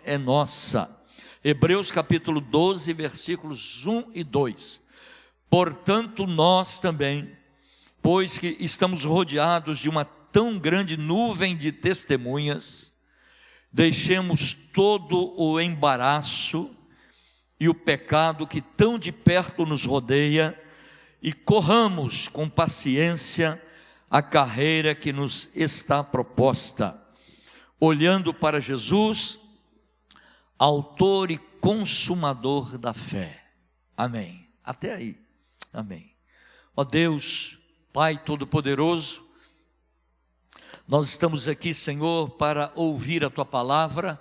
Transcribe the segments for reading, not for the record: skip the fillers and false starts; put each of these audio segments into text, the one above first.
é nossa. Hebreus capítulo 12, versículos 1 e 2. Portanto, nós também, pois que estamos rodeados de uma tão grande nuvem de testemunhas, deixemos todo o embaraço e o pecado que tão de perto nos rodeia e corramos com paciência a carreira que nos está proposta, olhando para Jesus, autor e consumador da fé. Amém. Até aí. Amém. Ó Deus, Pai Todo-Poderoso, nós estamos aqui, Senhor, para ouvir a Tua palavra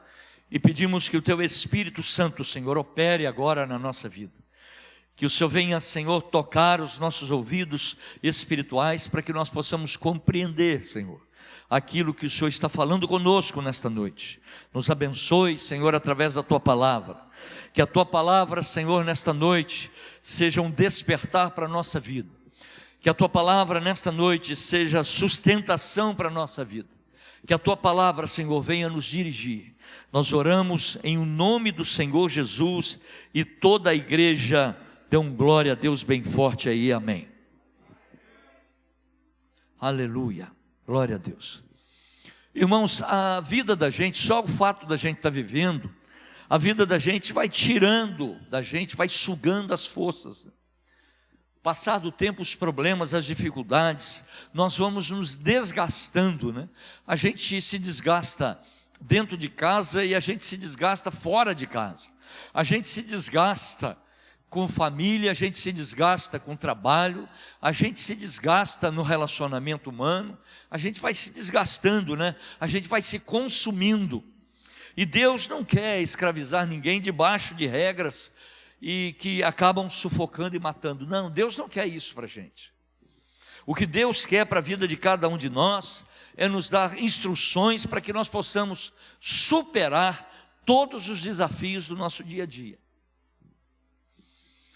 e pedimos que o Teu Espírito Santo, Senhor, opere agora na nossa vida. Que o Senhor venha, Senhor, tocar os nossos ouvidos espirituais para que nós possamos compreender, Senhor, aquilo que o Senhor está falando conosco nesta noite. Nos abençoe, Senhor, através da Tua palavra. Que a Tua palavra, Senhor, nesta noite seja um despertar para a nossa vida. Que a Tua palavra nesta noite seja sustentação para a nossa vida. Que a Tua palavra, Senhor, venha nos dirigir. Nós oramos em o nome do Senhor Jesus e toda a igreja dê um glória a Deus bem forte aí, amém. Aleluia, glória a Deus. Irmãos, a vida da gente, só o fato da gente estar vivendo, a vida da gente vai tirando da gente, vai sugando as forças. Passado o tempo, os problemas, as dificuldades, nós vamos nos desgastando, né? A gente se desgasta dentro de casa e a gente se desgasta fora de casa. A gente se desgasta com família, a gente se desgasta com trabalho, a gente se desgasta no relacionamento humano, a gente vai se desgastando, né? A gente vai se consumindo. E Deus não quer escravizar ninguém debaixo de regras e que acabam sufocando e matando. Não, Deus não quer isso para a gente. O que Deus quer para a vida de cada um de nós é nos dar instruções para que nós possamos superar todos os desafios do nosso dia a dia.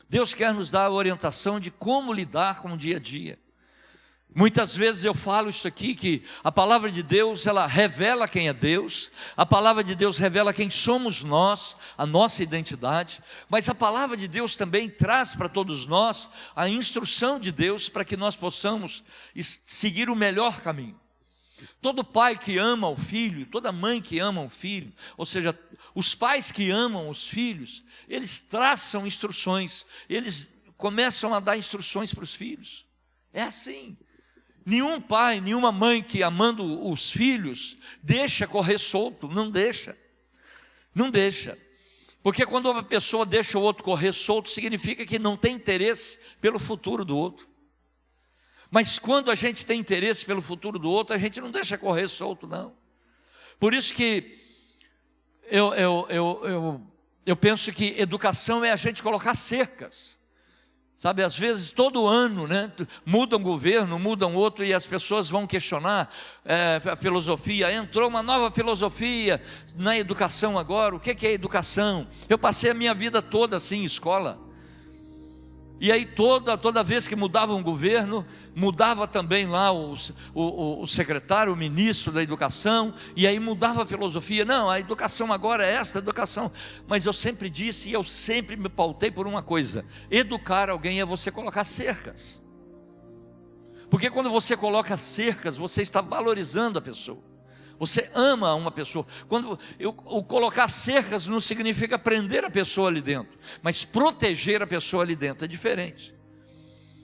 Deus quer nos dar a orientação de como lidar com o dia a dia. Muitas vezes eu falo isso aqui, que a palavra de Deus, ela revela quem é Deus, a palavra de Deus revela quem somos nós, a nossa identidade, mas a palavra de Deus também traz para todos nós a instrução de Deus para que nós possamos seguir o melhor caminho. Todo pai que ama o filho, toda mãe que ama o filho, ou seja, os pais que amam os filhos, eles traçam instruções, eles começam a dar instruções para os filhos. É assim. Nenhum pai, nenhuma mãe que amando os filhos deixa correr solto, não deixa. Não deixa. Porque quando uma pessoa deixa o outro correr solto, significa que não tem interesse pelo futuro do outro. Mas quando a gente tem interesse pelo futuro do outro, a gente não deixa correr solto, não. Por isso que eu penso que educação é a gente colocar cercas. Sabe, às vezes todo ano, né, muda um governo, muda um outro, e as pessoas vão questionar a filosofia. Entrou uma nova filosofia na educação agora. O que é educação? Eu passei a minha vida toda assim em escola. E aí toda vez que mudava um governo, mudava também lá o secretário, o ministro da educação, e aí mudava a filosofia. Não, a educação agora é esta educação. Mas eu sempre disse, e eu sempre me pautei por uma coisa: educar alguém é você colocar cercas. Porque quando você coloca cercas, você está valorizando a pessoa. Você ama uma pessoa. O colocar cercas não significa prender a pessoa ali dentro, mas proteger a pessoa ali dentro é diferente.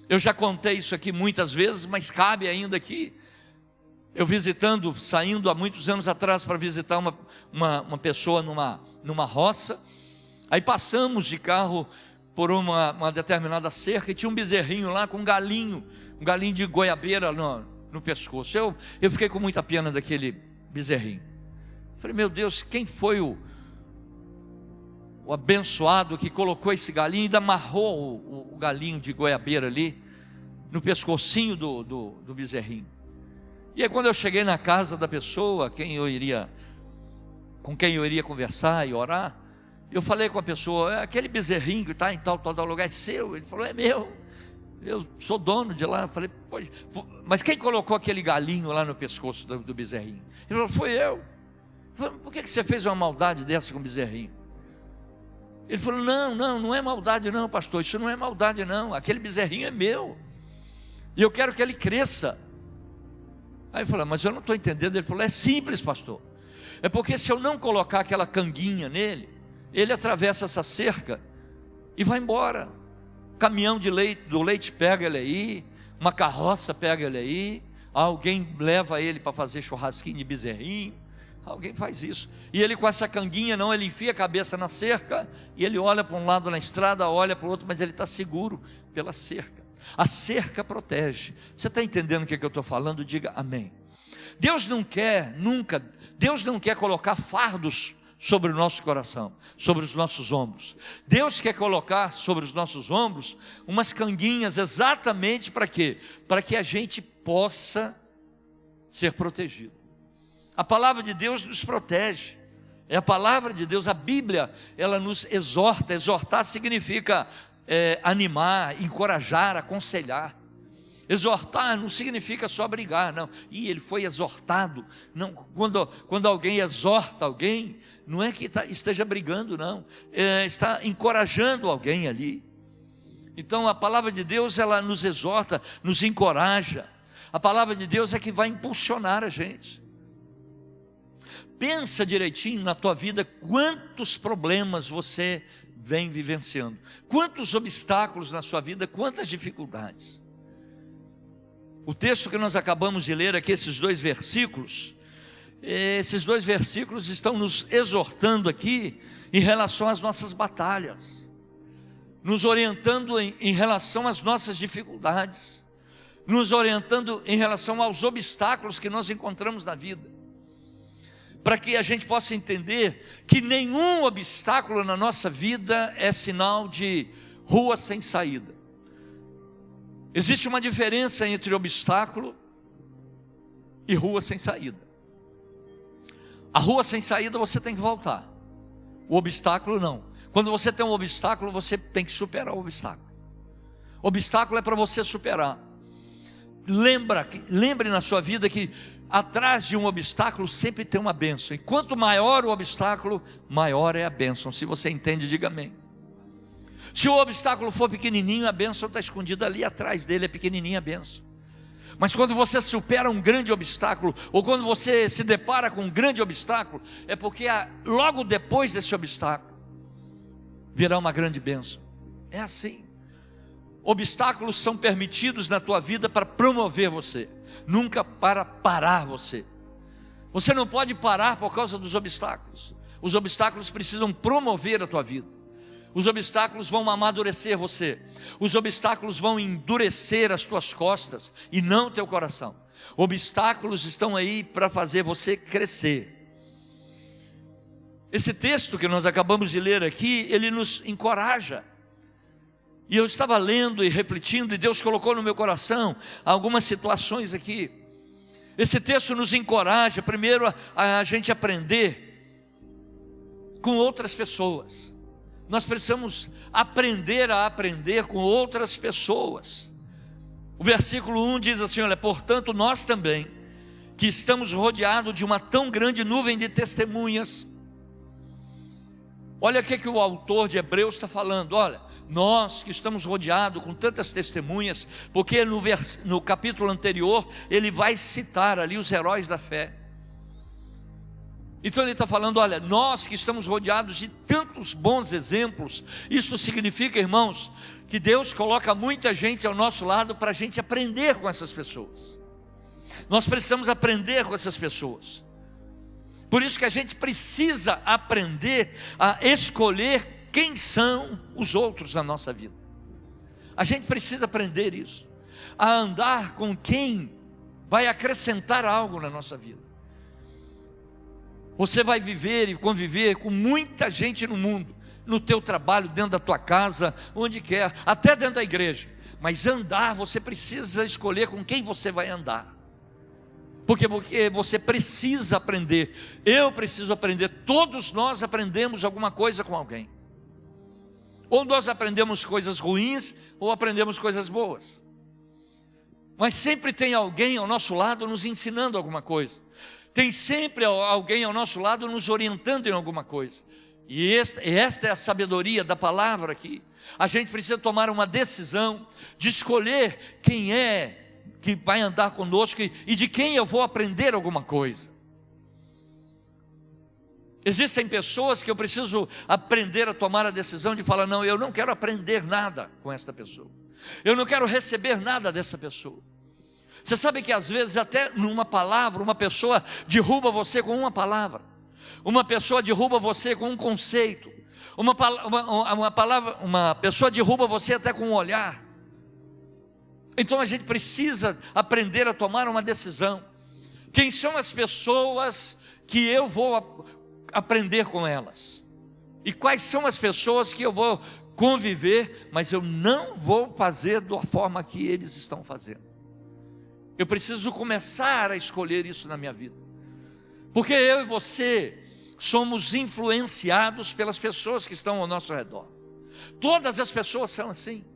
Eu já contei isso aqui muitas vezes, mas cabe ainda aqui. Eu saindo há muitos anos atrás para visitar uma pessoa numa roça. Aí passamos de carro por uma determinada cerca e tinha um bezerrinho lá com um galinho de goiabeira no pescoço. Eu fiquei com muita pena daquele bezerrinho. Falei, meu Deus, quem foi o abençoado que colocou esse galinho e ainda amarrou o galinho de goiabeira ali no pescocinho do bezerrinho? E aí quando eu cheguei na casa da pessoa com quem eu iria conversar e orar, eu falei com a pessoa: aquele bezerrinho que está em tal lugar é seu? Ele falou: é meu, eu sou dono de lá. Eu falei: mas quem colocou aquele galinho lá no pescoço do bezerrinho? Ele falou: foi eu. Eu falei, por que você fez uma maldade dessa com o bezerrinho? Ele falou, não é maldade não, pastor, isso não é maldade não, aquele bezerrinho é meu, e eu quero que ele cresça. Aí eu falei, mas eu não estou entendendo. Ele falou, é simples, pastor, é porque se eu não colocar aquela canguinha nele, ele atravessa essa cerca e vai embora. Caminhão do leite pega ele aí, uma carroça pega ele aí, alguém leva ele para fazer churrasquinho de bezerrinho, alguém faz isso, e ele com essa canguinha não, ele enfia a cabeça na cerca, e ele olha para um lado na estrada, olha para o outro, mas ele está seguro pela cerca. A cerca protege. Você está entendendo o que eu estou falando? Diga amém. Deus não quer colocar fardos sobre o nosso coração, sobre os nossos ombros. Deus quer colocar sobre os nossos ombros umas canguinhas, exatamente para quê? Para que a gente possa ser protegido. A palavra de Deus nos protege, é a palavra de Deus, a Bíblia, ela nos exorta. Exortar significa animar, encorajar, aconselhar. Exortar não significa só brigar, não. E ele foi exortado. Não, quando alguém exorta alguém, não é que esteja brigando, não. Está encorajando alguém ali. Então a palavra de Deus, ela nos exorta, nos encoraja. A palavra de Deus é que vai impulsionar a gente. Pensa direitinho na tua vida, quantos problemas você vem vivenciando, quantos obstáculos na sua vida, quantas dificuldades. O texto que nós acabamos de ler aqui, esses dois versículos estão nos exortando aqui em relação às nossas batalhas, nos orientando em relação às nossas dificuldades, nos orientando em relação aos obstáculos que nós encontramos na vida, para que a gente possa entender que nenhum obstáculo na nossa vida é sinal de rua sem saída. Existe uma diferença entre obstáculo e rua sem saída. A rua sem saída você tem que voltar, o obstáculo não. Quando você tem um obstáculo, você tem que superar o obstáculo. Obstáculo é para você superar. Lembre na sua vida que atrás de um obstáculo sempre tem uma bênção, e quanto maior o obstáculo, maior é a bênção. Se você entende, diga amém. Se o obstáculo for pequenininho, a bênção está escondida ali atrás dele, é pequenininha a bênção. Mas quando você supera um grande obstáculo, ou quando você se depara com um grande obstáculo, é porque logo depois desse obstáculo virá uma grande bênção. É assim. Obstáculos são permitidos na tua vida para promover você, nunca para parar você. Você não pode parar por causa dos obstáculos. Os obstáculos precisam promover a tua vida. Os obstáculos vão amadurecer você. Os obstáculos vão endurecer as tuas costas e não o teu coração. Obstáculos estão aí para fazer você crescer. Esse texto que nós acabamos de ler aqui, ele nos encoraja. E eu estava lendo e refletindo, e Deus colocou no meu coração algumas situações aqui. Esse texto nos encoraja, primeiro, a gente aprender com outras pessoas. Nós precisamos aprender a aprender com outras pessoas. O versículo 1 diz assim, olha, portanto nós também, que estamos rodeados de uma tão grande nuvem de testemunhas. Olha o que o autor de Hebreus está falando, olha, nós que estamos rodeados com tantas testemunhas, porque no capítulo anterior, ele vai citar ali os heróis da fé. Então ele está falando, olha, nós que estamos rodeados de tantos bons exemplos, isso significa, irmãos, que Deus coloca muita gente ao nosso lado para a gente aprender com essas pessoas. Nós precisamos aprender com essas pessoas. Por isso que a gente precisa aprender a escolher quem são os outros na nossa vida. A gente precisa aprender isso, a andar com quem vai acrescentar algo na nossa vida. Você vai viver e conviver com muita gente no mundo, no teu trabalho, dentro da tua casa, onde quer, até dentro da igreja. Mas andar, você precisa escolher com quem você vai andar. Porque você precisa aprender. Eu preciso aprender. Todos nós aprendemos alguma coisa com alguém. Ou nós aprendemos coisas ruins, ou aprendemos coisas boas. Mas sempre tem alguém ao nosso lado nos ensinando alguma coisa. Tem sempre alguém ao nosso lado nos orientando em alguma coisa. E esta é a sabedoria da palavra aqui. A gente precisa tomar uma decisão de escolher quem é que vai andar conosco e de quem eu vou aprender alguma coisa. Existem pessoas que eu preciso aprender a tomar a decisão de falar: não, eu não quero aprender nada com esta pessoa, eu não quero receber nada dessa pessoa. Você sabe que às vezes até numa palavra, uma pessoa derruba você com uma palavra, uma pessoa derruba você com um conceito, uma pessoa derruba você até com um olhar. Então a gente precisa aprender a tomar uma decisão. Quem são as pessoas que eu vou aprender com elas? E quais são as pessoas que eu vou conviver, mas eu não vou fazer da forma que eles estão fazendo? Eu preciso começar a escolher isso na minha vida, porque eu e você somos influenciados pelas pessoas que estão ao nosso redor. Todas as pessoas são assim.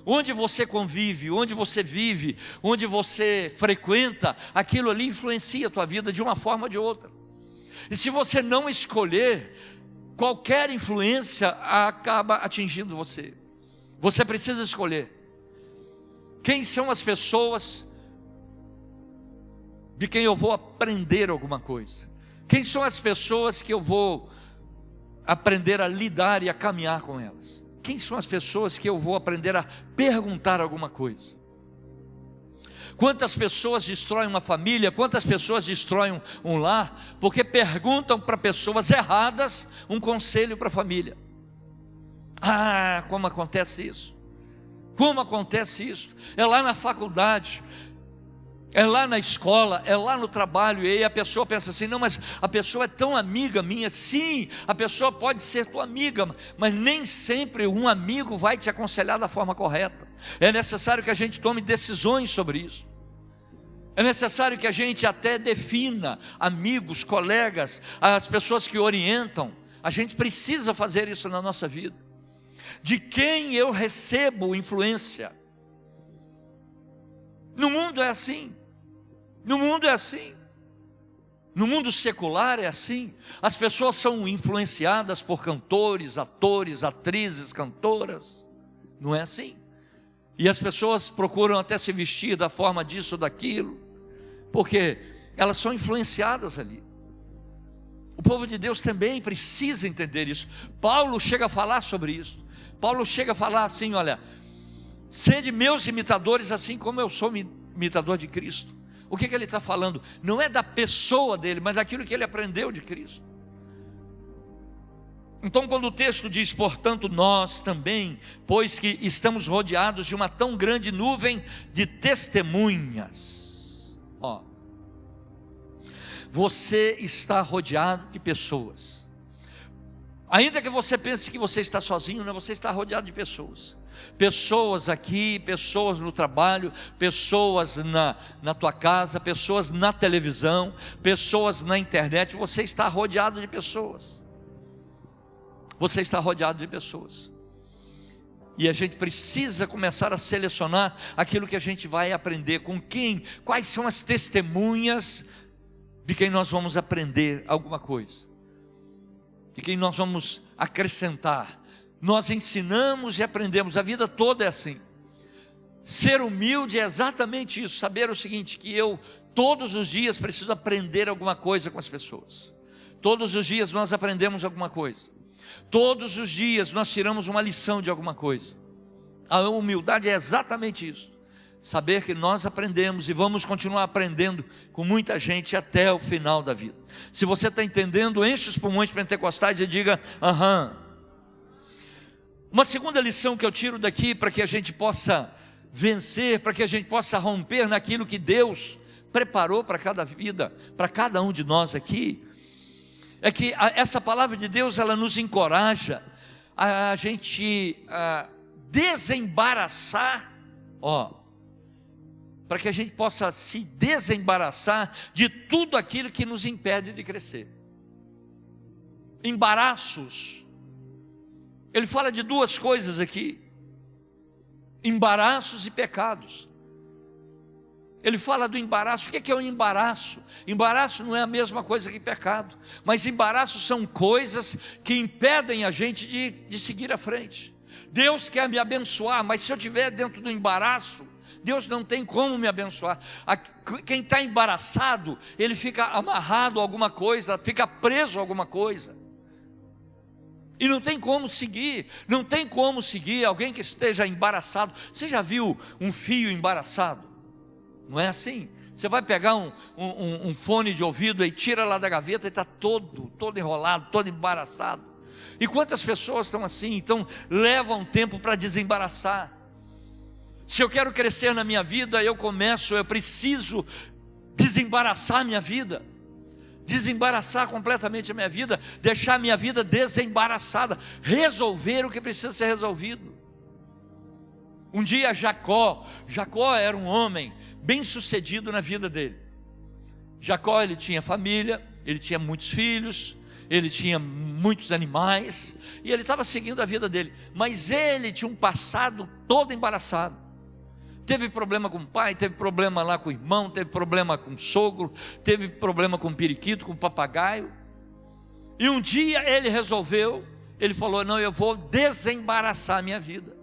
Onde você convive, onde você vive, onde você frequenta, aquilo ali influencia a tua vida de uma forma ou de outra. E se você não escolher, qualquer influência acaba atingindo você. Você precisa escolher quem são as pessoas de quem eu vou aprender alguma coisa. Quem são as pessoas que eu vou aprender a lidar e a caminhar com elas? Quem são as pessoas que eu vou aprender a perguntar alguma coisa? Quantas pessoas destroem uma família, quantas pessoas destroem um lar, porque perguntam para pessoas erradas um conselho para a família. Ah, como acontece isso? Como acontece isso? É lá na faculdade, é lá na escola, é lá no trabalho, e aí a pessoa pensa assim: não, mas a pessoa é tão amiga minha. Sim, a pessoa pode ser tua amiga, mas nem sempre um amigo vai te aconselhar da forma correta. É necessário que a gente tome decisões sobre isso. É necessário que a gente até defina amigos, colegas, as pessoas que orientam. A gente precisa fazer isso na nossa vida. De quem eu recebo influência? No mundo é assim. No mundo é assim. No mundo secular é assim. As pessoas são influenciadas por cantores, atores, atrizes, cantoras. Não é assim? E as pessoas procuram até se vestir da forma disso ou daquilo, porque elas são influenciadas ali. O povo de Deus também precisa entender isso. Paulo chega a falar sobre isso. Paulo chega a falar assim: olha, sede meus imitadores, assim como eu sou imitador de Cristo. O que ele está falando? Não é da pessoa dele, mas daquilo que ele aprendeu de Cristo. Então, quando o texto diz: portanto nós também, pois que estamos rodeados de uma tão grande nuvem de testemunhas. Ó, você está rodeado de pessoas. Ainda que você pense que você está sozinho, não, você está rodeado de pessoas. Pessoas aqui, pessoas no trabalho, pessoas na tua casa, pessoas na televisão, pessoas na internet. Você está rodeado de pessoas. Você está rodeado de pessoas. E a gente precisa começar a selecionar aquilo que a gente vai aprender com quem, quais são as testemunhas de quem nós vamos aprender alguma coisa, de quem nós vamos acrescentar. Nós ensinamos e aprendemos, a vida toda é assim. Ser humilde é exatamente isso, saber o seguinte, que eu todos os dias preciso aprender alguma coisa com as pessoas. Todos os dias nós aprendemos alguma coisa. Todos os dias nós tiramos uma lição de alguma coisa. A humildade é exatamente isso. Saber que nós aprendemos e vamos continuar aprendendo com muita gente até o final da vida. Se você está entendendo, enche os pulmões pentecostais e diga: aham. Uma segunda lição que eu tiro daqui, para que a gente possa vencer, para que a gente possa romper naquilo que Deus preparou para cada vida, para cada um de nós aqui, é que essa palavra de Deus, ela nos encoraja a gente desembaraçar, para que a gente possa se desembaraçar de tudo aquilo que nos impede de crescer. Embaraços. Ele fala de duas coisas aqui: embaraços e pecados. Ele fala do embaraço. O que é o embaraço? Embaraço não é a mesma coisa que pecado, mas embaraço são coisas que impedem a gente de seguir à frente. Deus quer me abençoar, mas se eu estiver dentro do embaraço, Deus não tem como me abençoar. Quem está embaraçado, ele fica amarrado a alguma coisa, fica preso a alguma coisa, e não tem como seguir. Não tem como seguir alguém que esteja embaraçado. Você já viu um fio embaraçado? Não é assim? Você vai pegar um fone de ouvido e tira lá da gaveta e está todo enrolado, todo embaraçado. E quantas pessoas estão assim? Então levam tempo para desembaraçar. Se eu quero crescer na minha vida, eu preciso desembaraçar a minha vida, desembaraçar completamente a minha vida, deixar a minha vida desembaraçada, resolver o que precisa ser resolvido. Um dia Jacó era um homem bem sucedido na vida dele. Jacó, ele tinha família, ele tinha muitos filhos, ele tinha muitos animais, e ele estava seguindo a vida dele, mas ele tinha um passado todo embaraçado. Teve problema com o pai, teve problema lá com o irmão, teve problema com o sogro, teve problema com o periquito, com o papagaio. E um dia ele falou: não, eu vou desembaraçar a minha vida.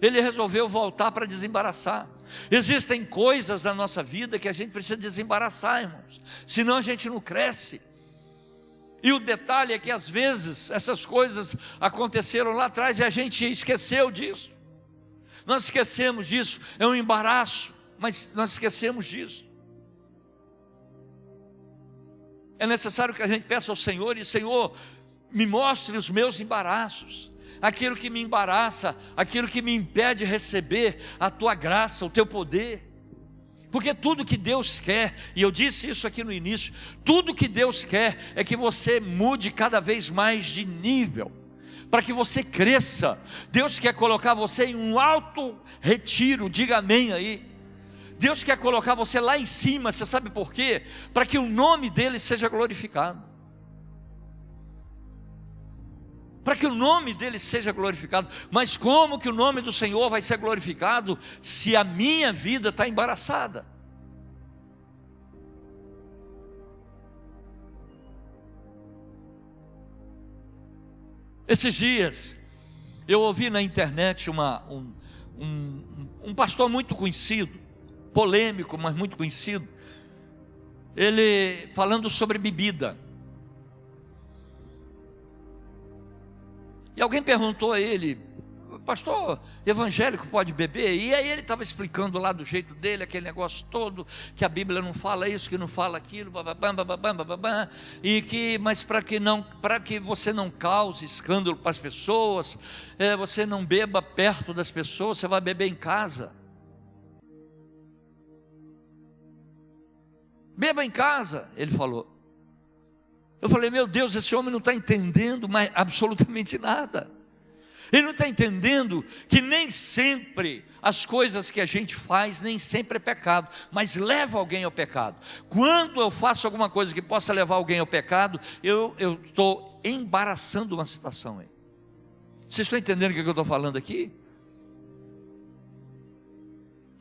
Ele resolveu voltar para desembaraçar. Existem coisas na nossa vida que a gente precisa desembaraçar, irmãos, senão a gente não cresce. E o detalhe é que às vezes essas coisas aconteceram lá atrás e a gente esqueceu disso. Nós esquecemos disso, é um embaraço, mas nós esquecemos disso. É necessário que a gente peça ao Senhor: e Senhor, me mostre os meus embaraços, aquilo que me embaraça, aquilo que me impede de receber a Tua graça, o Teu poder. Porque tudo que Deus quer, e eu disse isso aqui no início, tudo que Deus quer é que você mude cada vez mais de nível, para que você cresça. Deus quer colocar você em um alto retiro, diga amém aí. Deus quer colocar você lá em cima, você sabe por quê? Para que o nome dEle seja glorificado. Para que o nome dEle seja glorificado. Mas como que o nome do Senhor vai ser glorificado se a minha vida está embaraçada? Esses dias, eu ouvi na internet um pastor muito conhecido, polêmico, mas muito conhecido, ele falando sobre bebida. E alguém perguntou a ele: pastor, evangélico pode beber? E aí ele estava explicando lá do jeito dele, aquele negócio todo, que a Bíblia não fala isso, que não fala aquilo, mas para que você não cause escândalo para as pessoas, você não beba perto das pessoas, você vai beber em casa. Beba em casa, ele falou. Eu falei: meu Deus, esse homem não está entendendo mais absolutamente nada. Ele não está entendendo que nem sempre as coisas que a gente faz, nem sempre é pecado, mas leva alguém ao pecado. Quando eu faço alguma coisa que possa levar alguém ao pecado, eu estou embaraçando uma situação aí. Vocês estão entendendo o que eu estou falando aqui?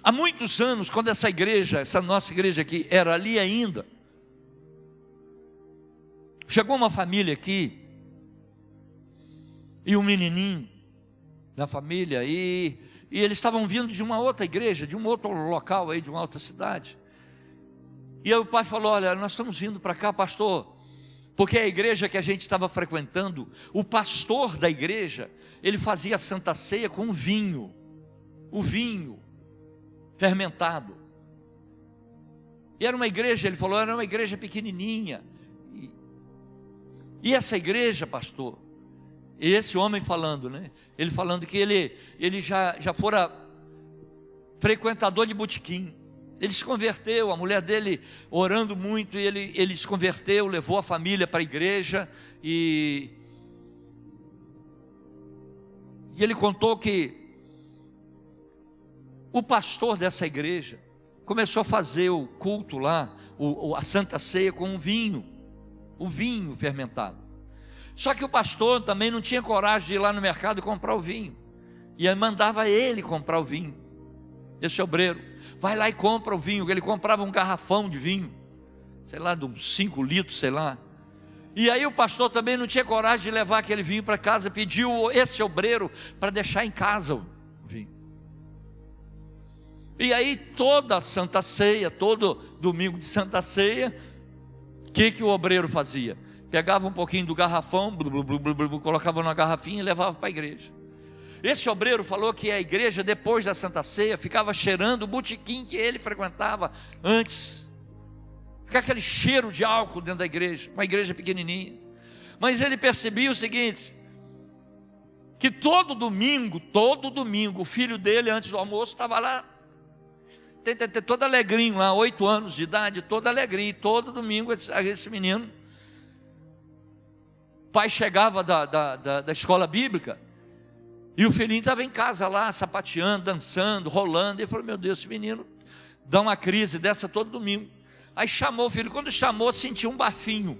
Há muitos anos, quando essa nossa igreja aqui era ali ainda, chegou uma família aqui, e um menininho na família, e eles estavam vindo de uma outra igreja, de um outro local aí, de uma outra cidade. E aí o pai falou: olha, nós estamos vindo para cá, pastor, porque a igreja que a gente estava frequentando, o pastor da igreja, ele fazia a Santa Ceia com vinho, o vinho fermentado. E era uma igreja, ele falou, era uma igreja pequenininha. E essa igreja, pastor, e esse homem falando, né? Ele falando que ele já fora frequentador de botequim. Ele se converteu, a mulher dele orando muito, e ele se converteu, levou a família para a igreja, e ele contou que o pastor dessa igreja começou a fazer o culto lá, a Santa Ceia com o vinho fermentado. Só que o pastor também não tinha coragem de ir lá no mercado e comprar o vinho, e aí mandava ele comprar o vinho, esse obreiro. vai lá e compra o vinho. Ele comprava um garrafão de vinho, sei lá, de uns 5 litros, sei lá. E aí o pastor também não tinha coragem de levar aquele vinho para casa, pediu esse obreiro para deixar em casa o vinho. E aí toda Santa Ceia, todo domingo de Santa Ceia, o que o obreiro fazia? Pegava um pouquinho do garrafão, colocava numa garrafinha e levava para a igreja. Esse obreiro falou que a igreja, depois da Santa Ceia, ficava cheirando o botequim que ele frequentava antes. Ficava aquele cheiro de álcool dentro da igreja, uma igreja pequenininha. Mas ele percebia o seguinte, que todo domingo, o filho dele, antes do almoço, estava lá, todo alegrinho lá, 8 anos de idade, todo alegrinho, todo domingo esse menino. O pai chegava da escola bíblica, e o filhinho estava em casa lá, sapateando, dançando, rolando. Ele falou, meu Deus, esse menino dá uma crise dessa todo domingo. Aí chamou o filho, quando chamou, sentiu um bafinho.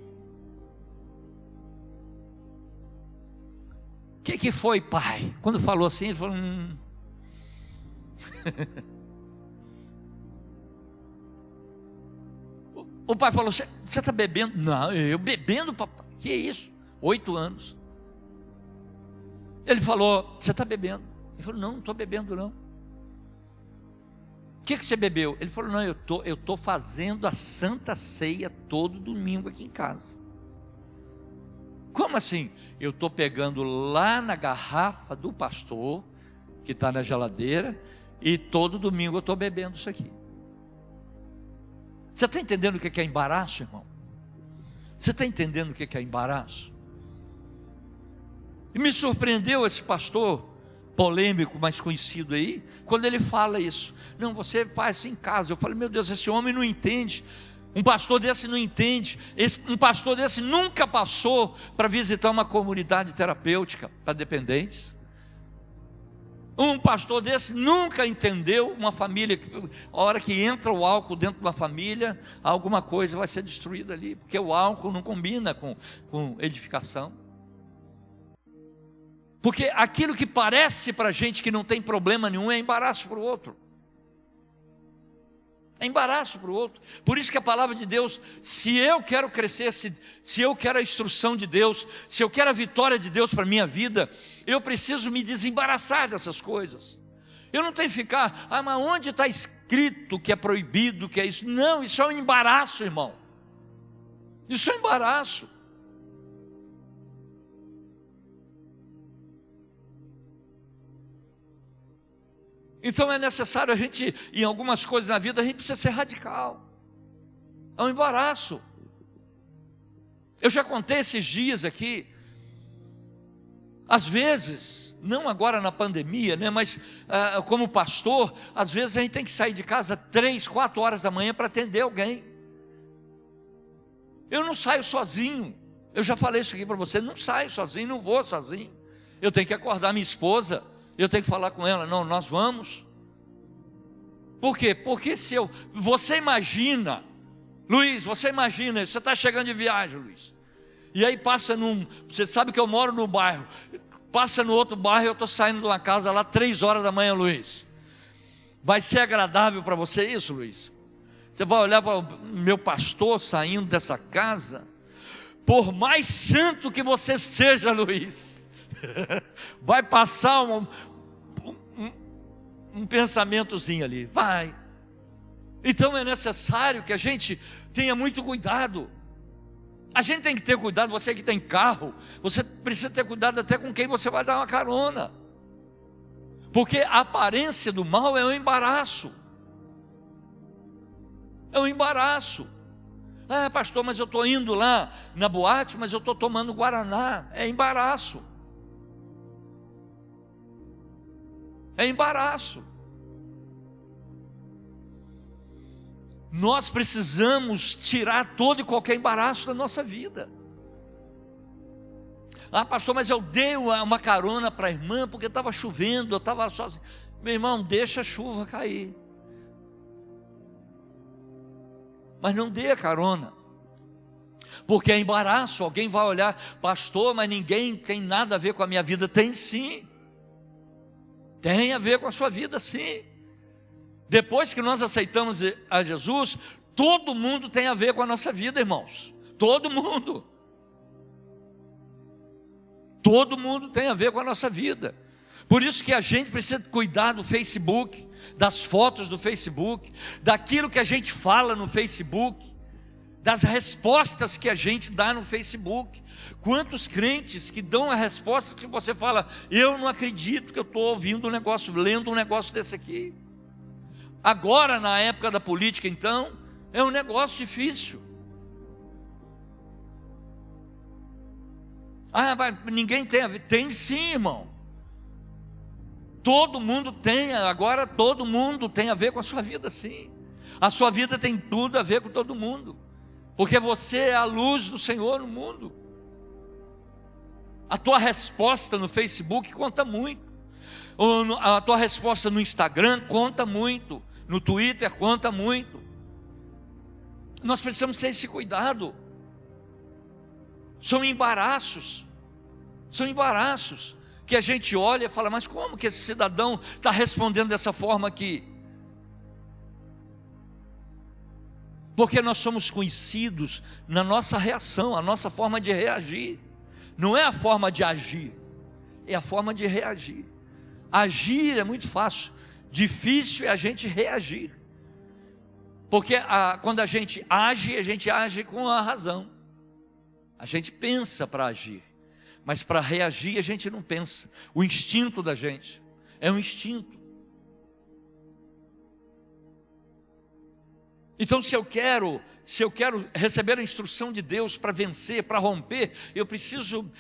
O que foi, pai? Quando falou assim, ele falou, O pai falou, você está bebendo? Não, eu bebendo, papai, que isso? 8 anos. Ele falou, você está bebendo? Ele falou, não estou bebendo não. O que você bebeu? Ele falou, não, eu tô fazendo a Santa Ceia todo domingo aqui em casa. Como assim? Eu estou pegando lá na garrafa do pastor, que está na geladeira, e todo domingo eu estou bebendo isso aqui. Você está entendendo o que é embaraço, irmão? Você está entendendo o que é embaraço? E me surpreendeu esse pastor polêmico, mais conhecido aí, quando ele fala isso. Não, você faz isso em casa. Eu falei, meu Deus, esse homem não entende. Um pastor desse não entende. Um pastor desse nunca passou para visitar uma comunidade terapêutica para dependentes. Um pastor desse nunca entendeu uma família, a hora que entra o álcool dentro de uma família, alguma coisa vai ser destruída ali, porque o álcool não combina com edificação. Porque aquilo que parece para a gente que não tem problema nenhum é embaraço para o outro. É embaraço para o outro. Por isso que a palavra de Deus, se eu quero crescer, se eu quero a instrução de Deus, se eu quero a vitória de Deus para a minha vida, eu preciso me desembaraçar dessas coisas. Eu não tenho que ficar, mas onde está escrito que é proibido, que é isso? Não, isso é um embaraço, irmão. Isso é um embaraço. Então é necessário a gente, em algumas coisas na vida, a gente precisa ser radical. É um embaraço. Eu já contei esses dias aqui, às vezes, não agora na pandemia, né, mas como pastor, às vezes a gente tem que sair de casa 3, 4 horas da manhã para atender alguém. Eu não saio sozinho, eu já falei isso aqui para você, não saio sozinho, não vou sozinho. Eu tenho que acordar minha esposa, eu tenho que falar com ela, não, nós vamos. Por quê? Porque você imagina, Luiz, você está chegando de viagem, Luiz, e aí passa você sabe que eu moro no bairro, passa no outro bairro, eu estou saindo de uma casa lá 3 horas da manhã, Luiz, vai ser agradável para você isso, Luiz? Você vai olhar para o meu pastor saindo dessa casa, por mais santo que você seja, Luiz, vai passar um pensamentozinho ali, vai. Então é necessário que a gente tenha muito cuidado. A gente tem que ter cuidado, você que tem carro, você precisa ter cuidado até com quem você vai dar uma carona, porque a aparência do mal é um embaraço. É um embaraço. Ah, pastor, mas eu estou indo lá na boate, mas eu estou tomando Guaraná. É embaraço. É embaraço. Nós precisamos tirar todo e qualquer embaraço da nossa vida. Ah, pastor, mas eu dei uma carona para a irmã porque estava chovendo, eu estava sozinho. Meu irmão, deixa a chuva cair, mas não dê a carona, porque é embaraço. Alguém vai olhar, pastor, mas ninguém tem nada a ver com a minha vida. Tem sim, tem a ver com a sua vida sim. Depois que nós aceitamos a Jesus, todo mundo tem a ver com a nossa vida, irmãos. Todo mundo. Todo mundo tem a ver com a nossa vida. Por isso que a gente precisa cuidar do Facebook, das fotos do Facebook, daquilo que a gente fala no Facebook, das respostas que a gente dá no Facebook. Quantos crentes que dão a resposta que você fala: eu não acredito que eu estou ouvindo um negócio, lendo um negócio desse aqui. Agora, na época da política, então, é um negócio difícil. Mas ninguém tem a ver. Tem sim, irmão. Todo mundo tem, agora todo mundo tem a ver com a sua vida, sim. A sua vida tem tudo a ver com todo mundo, porque você é a luz do Senhor no mundo. A tua resposta no Facebook conta muito, a tua resposta no Instagram conta muito, no Twitter conta muito. Nós precisamos ter esse cuidado. São embaraços que a gente olha e fala: mas como que esse cidadão está respondendo dessa forma aqui? Porque nós somos conhecidos na nossa reação, a nossa forma de reagir. Não é a forma de agir, é a forma de reagir. Agir é muito fácil, difícil é a gente reagir. Porque quando a gente age com a razão. A gente pensa para agir, mas para reagir a gente não pensa. O instinto da gente é um instinto. Então, se eu quero receber a instrução de Deus para vencer, para romper, eu preciso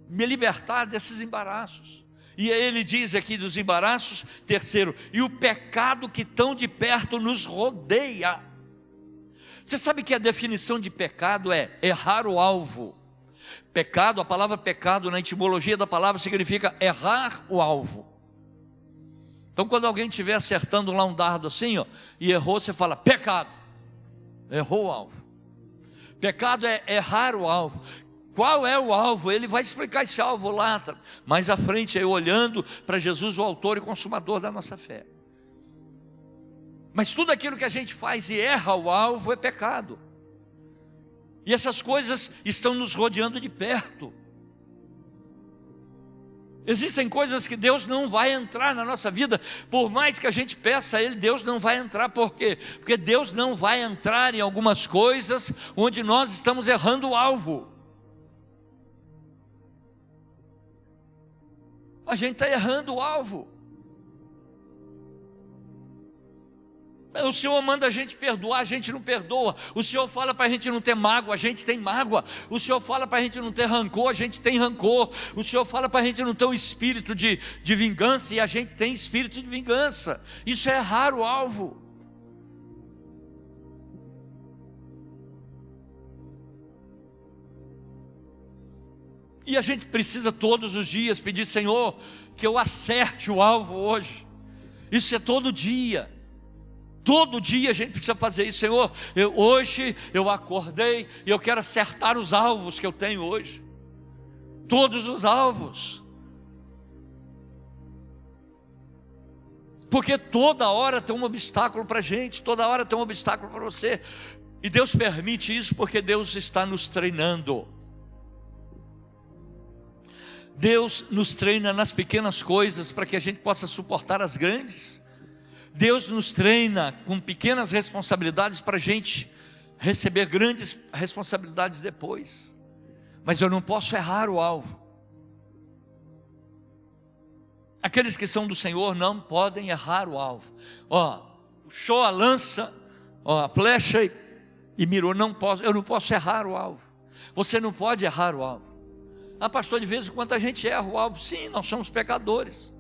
me libertar desses embaraços. E aí ele diz aqui dos embaraços, terceiro: e o pecado que tão de perto nos rodeia. Você sabe que a definição de pecado é errar o alvo. Pecado, a palavra pecado na etimologia da palavra significa errar o alvo. Então, quando alguém estiver acertando lá um dardo assim, e errou, você fala: pecado. Errou o alvo. Pecado é errar o alvo. Qual é o alvo? Ele vai explicar esse alvo lá mais à frente, aí olhando para Jesus, o autor e consumador da nossa fé. Mas tudo aquilo que a gente faz e erra o alvo é pecado. E essas coisas estão nos rodeando de perto. Existem coisas que Deus não vai entrar na nossa vida, por mais que a gente peça a Ele, Deus não vai entrar. Por quê? Porque Deus não vai entrar em algumas coisas onde nós estamos errando o alvo. A gente está errando o alvo. O Senhor manda a gente perdoar, a gente não perdoa. O Senhor fala para a gente não ter mágoa, a gente tem mágoa. O Senhor fala para a gente não ter rancor, a gente tem rancor. O Senhor fala para a gente não ter um espírito de vingança, e a gente tem espírito de vingança. Isso é errar o alvo. E a gente precisa todos os dias pedir: Senhor, que eu acerte o alvo hoje. Isso é todo dia. Todo dia a gente precisa fazer isso. Senhor, hoje eu acordei e eu quero acertar os alvos que eu tenho hoje. Todos os alvos. Porque toda hora tem um obstáculo para a gente, toda hora tem um obstáculo para você. E Deus permite isso porque Deus está nos treinando. Deus nos treina nas pequenas coisas para que a gente possa suportar as grandes. Deus nos treina com pequenas responsabilidades para a gente receber grandes responsabilidades depois. Mas eu não posso errar o alvo. Aqueles que são do Senhor não podem errar o alvo. Puxou a lança, a flecha e mirou. Eu não posso errar o alvo. Você não pode errar o alvo. Pastor, de vez em quando a gente erra o alvo. Sim, nós somos pecadores.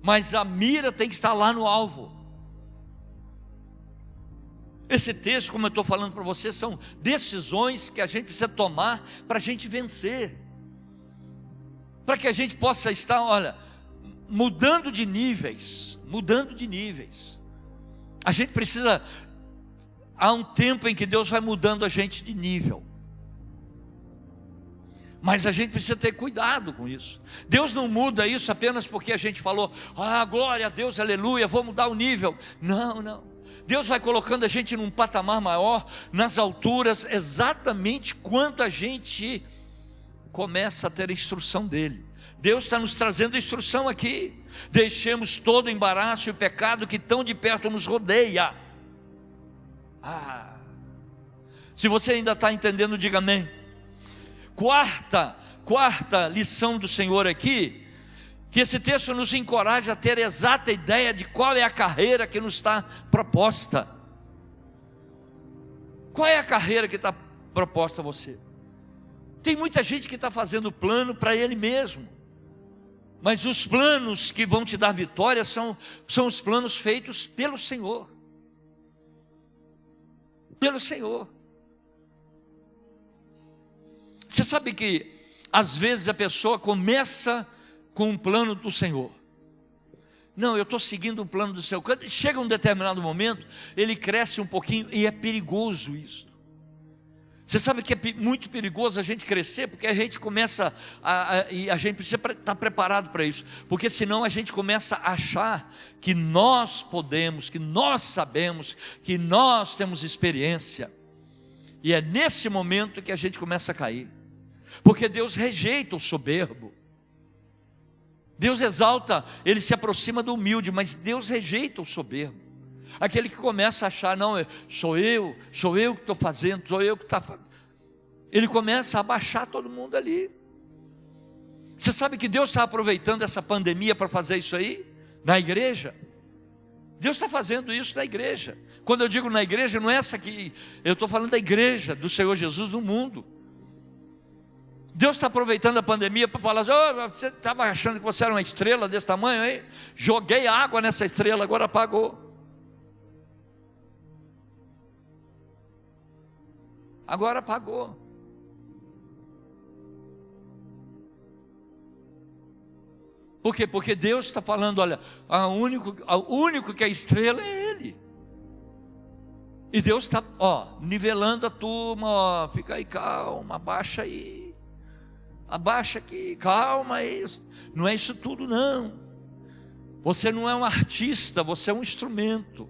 Mas a mira tem que estar lá no alvo. Esse texto, como eu estou falando para você, são decisões que a gente precisa tomar para a gente vencer. Para que a gente possa estar, mudando de níveis. A gente precisa, há um tempo em que Deus vai mudando a gente de nível. Mas a gente precisa ter cuidado com isso. Deus não muda isso apenas porque a gente falou, glória a Deus, aleluia, vou mudar o nível. Não, não. Deus vai colocando a gente num patamar maior, nas alturas, exatamente quando a gente começa a ter a instrução dEle. Deus está nos trazendo instrução aqui. Deixemos todo o embaraço e o pecado que tão de perto nos rodeia. Se você ainda está entendendo, diga amém. Quarta lição do Senhor aqui, que esse texto nos encoraja a ter exata ideia de qual é a carreira que nos está proposta. Qual é a carreira que está proposta a você? Tem muita gente que está fazendo plano para ele mesmo, mas os planos que vão te dar vitória são os planos feitos pelo Senhor. Pelo Senhor. Você sabe que às vezes a pessoa começa com um plano do Senhor. Não, eu estou seguindo o plano do Senhor. Quando chega um determinado momento, ele cresce um pouquinho e é perigoso isso. Você sabe que é muito perigoso a gente crescer, porque a gente começa, e a gente precisa estar preparado para isso, porque senão a gente começa a achar que nós podemos, que nós sabemos, que nós temos experiência, e é nesse momento que a gente começa a cair, porque Deus rejeita o soberbo. Deus exalta, Ele se aproxima do humilde, mas Deus rejeita o soberbo. Aquele que começa a achar, não, sou eu que estou fazendo, sou eu que está fazendo. Ele começa a abaixar todo mundo ali. Você sabe que Deus está aproveitando essa pandemia para fazer isso aí? Na igreja? Deus está fazendo isso na igreja. Quando eu digo na igreja, não é essa aqui, eu estou falando da igreja do Senhor Jesus no mundo. Deus está aproveitando a pandemia para falar assim, você estava achando que você era uma estrela desse tamanho aí? Joguei água nessa estrela, agora apagou. Agora apagou. Por quê? Porque Deus está falando, olha, o único que é estrela é Ele. E Deus está, nivelando a turma, fica aí calma, abaixa aí. Abaixa aqui, calma aí. Não é isso tudo não. Você não é um artista, você é um instrumento.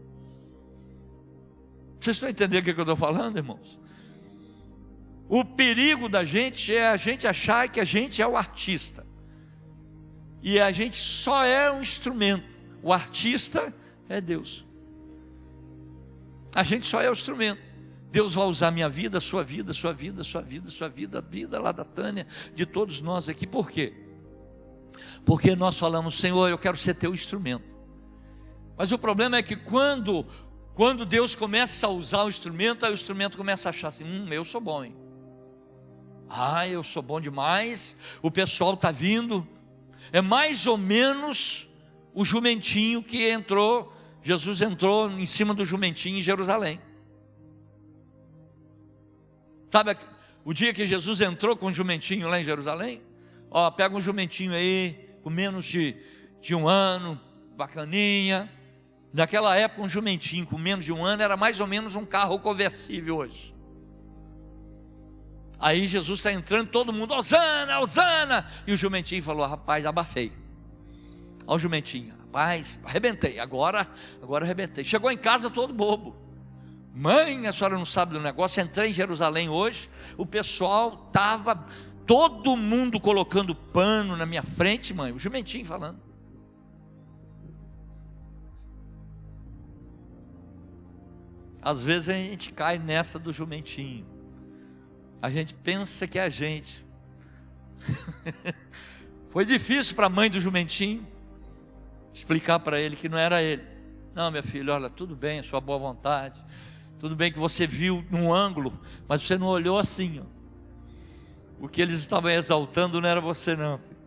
Vocês estão entendendo o que eu estou falando, irmãos? O perigo da gente é a gente achar que a gente é o artista. E a gente só é um instrumento. O artista é Deus. A gente só é o instrumento. Deus vai usar minha vida, a sua vida, a sua vida, a sua vida, a sua vida, a vida lá da Tânia, de todos nós aqui. Por quê? Porque nós falamos, Senhor, eu quero ser teu instrumento. Mas o problema é que quando Deus começa a usar o instrumento, aí o instrumento começa a achar assim, eu sou bom, hein? Eu sou bom demais, o pessoal está vindo. É mais ou menos o jumentinho que entrou, Jesus entrou em cima do jumentinho em Jerusalém. Sabe o dia que Jesus entrou com o jumentinho lá em Jerusalém? Pega um jumentinho aí, com menos de 1 ano, bacaninha. Naquela época um jumentinho com menos de 1 ano era mais ou menos um carro conversível hoje. Aí Jesus está entrando, todo mundo, Hosana, Hosana, e o jumentinho falou, rapaz, abafei. Olha o jumentinho, rapaz, arrebentei, agora arrebentei. Chegou em casa todo bobo. Mãe, a senhora não sabe do negócio, entrei em Jerusalém hoje, o pessoal estava, todo mundo colocando pano na minha frente, mãe, o jumentinho falando. Às vezes a gente cai nessa do jumentinho. A gente pensa que é a gente. Foi difícil para a mãe do jumentinho explicar para ele que não era ele. Não, minha filha, olha, tudo bem, a sua boa vontade. Tudo bem que você viu num ângulo, mas você não olhou assim. O que eles estavam exaltando não era você não. Filho.